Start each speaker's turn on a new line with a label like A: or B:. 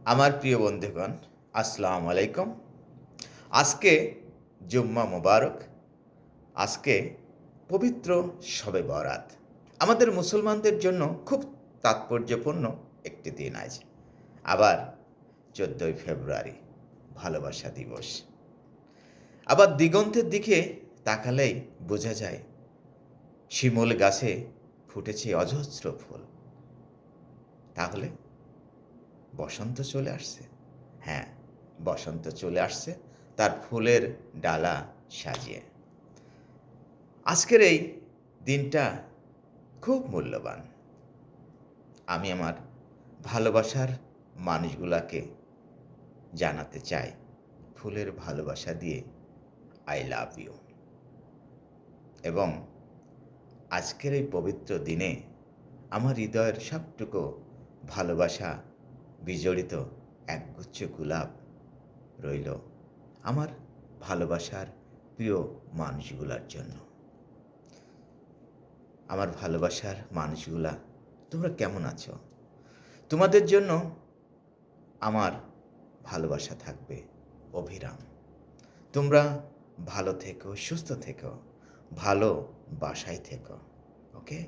A: আমার প্রিয় বন্ধুগণ, আসসালামু আলাইকুম। আজকে জুম্মা মোবারক। আজকে পবিত্র শবে বরাত। আমাদের মুসলমানদের জন্য খুব তাৎপর্যপূর্ণ একটি দিন আজ। আবার ১৪ই ফেব্রুয়ারি ভালোবাসা দিবস। আবার দিগন্তের দিকে তাকালেই বোঝা যায় শিমুল গাছে ফুটেছে অজস্র ফুল। তাহলে বসন্ত চলে আসছে। হ্যাঁ, বসন্ত চলে আসছে তার ফুলের ডালা সাজিয়ে। আজকের এই দিনটা খুব মূল্যবান। আমি আমার ভালোবাসার মানুষগুলাকে জানাতে চাই ফুলের ভালোবাসা দিয়ে আই লাভ ইউ। এবং আজকের এই পবিত্র দিনে আমার হৃদয়ের সবটুকু ভালোবাসা বিজড়িত একগুচ্ছ গোলাপ রইল আমার ভালোবাসার প্রিয় মানুষগুলার জন্য। আমার ভালোবাসার মানুষগুলা, তোমরা কেমন আছো? তোমাদের জন্য আমার ভালোবাসা থাকবে অবিরাম। তোমরা ভালো থেকো, সুস্থ থেকো, ভালোবাসায় থেকো। ওকে?